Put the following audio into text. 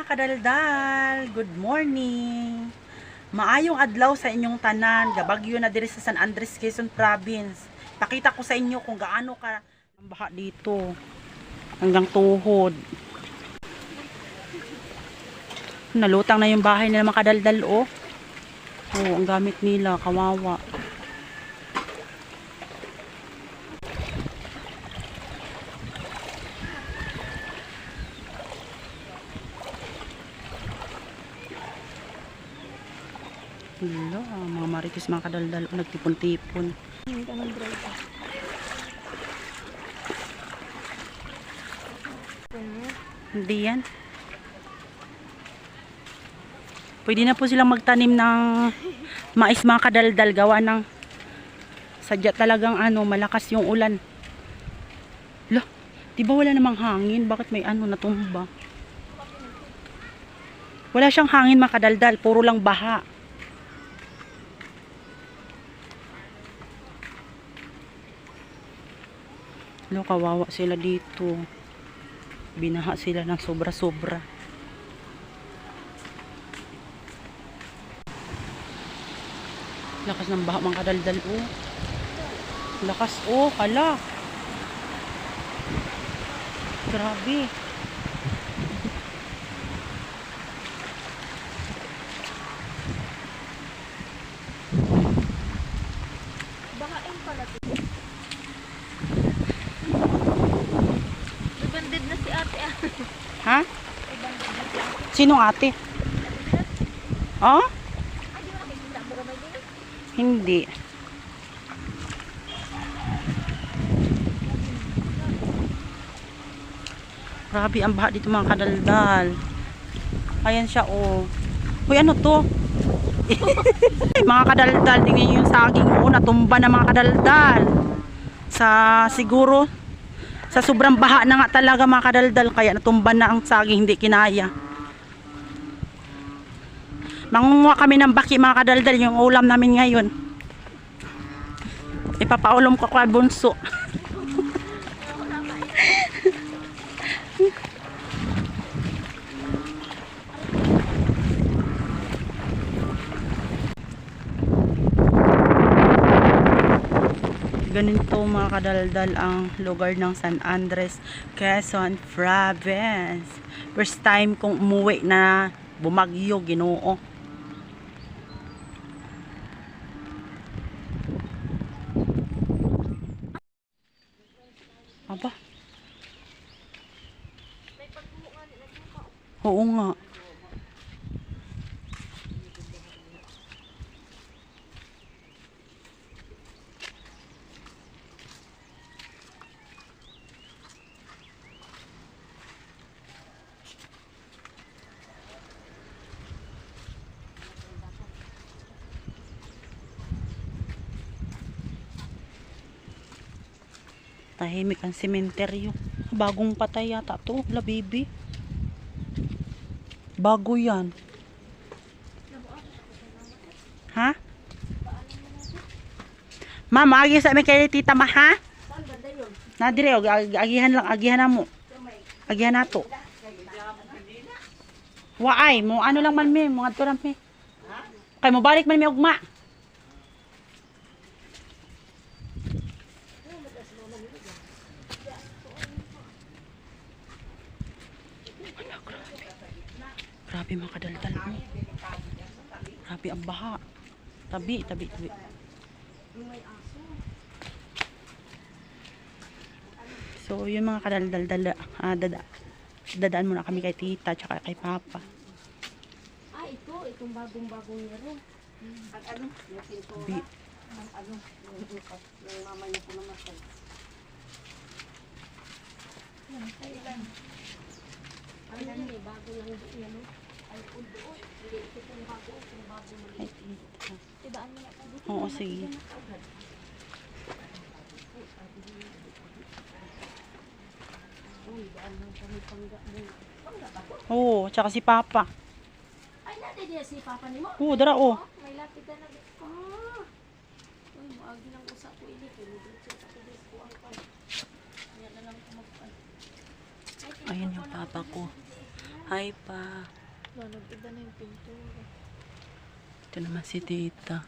mga kadaldal, good morning. Maayong adlaw sa inyong tanan, gabagyo na diri sa San Andres, Quezon Province. Pakita ko sa inyo kung gaano ka ang baha dito. Hanggang tuhod. Nalutang na yung bahay nila mga kadaldal, oh. Oh, ang gamit nila, kawawa. Hello, mga marites, mga kadaldal, nagtipon-tipon. Hindi yan. Pwede na po silang magtanim ng mais, mga kadaldal, gawa ng sadya talagang malakas yung ulan. Lah, di ba wala namang hangin? Bakit may natumba? Wala siyang hangin, mga kadaldal, puro lang baha. Kawawa sila dito. Binaha sila ng sobra-sobra. Lakas ng baha, mga kadaldal, oh. Lakas, oh, hala. Grabe. Bahain pala ito. Ibandid na si ate. Ha? Ibandid na si ate. Sinong ate? Oh? Ay, di mo nakikita mo kamay din? Hindi. Grabe ang baha dito, mga kadaldal. Ayan siya, oh. Uy, ano to? Mga kadaldal, tingnan nyo yung saging, oh. Natumba na, mga kadaldal. Siguro sa sobrang baha na nga talaga, mga kadaldal, kaya natumba na ang saging, hindi kinaya. Mangunguha kami ng baki, mga kadaldal, yung ulam namin ngayon. Ipapaulam ko kay bunso. Ganito, mga kadaldal, ang lugar ng San Andres, Quezon Province. First time kong umuwi na bumagyo, Ginoo. Aba. Oo nga. Tahimik ang sementeryo. Bagong patay yata to, la baby. Bago yan. Ha? Ma'am, agi sa amin kay tita ma, ha? Nadire, agihan lang, agihan na mo. Agihan na to. Waay, mo ano lang man mi, mo adto lang mi. Kay mo balik man mi ugma. Grabe, mga kadaldal mo. Grabe ang baha. Tabi. So, yung mga kadaldal, dadaan muna kami kay tita tsaka kay papa. Ah, itong bagong-bagong laro. Ang ano? Tabi. Ang ano? Yung mama niya po namatay. Yan, kailan? Ang ganda, bago lang doon yan. Ay, doon. Hindi, ito yung bago. Itong bago lang. Ay, tita. Tidaan mo na ito. Oo, sige. Uy, daan lang kami pangga mo. Pangga ba ko? Oo, tsaka si papa. Ay, natin niya si papa ni mo? Oo, dara, oh. May lapit na nag... Ah! Uy, maagi lang usa ko ini. Pinudritso sa kulis ko ang pan. Kaya na lang ko magpan. Ayan yung papa ko. Hi pa. Lalo, iba na yung pintura. Ito naman si tita.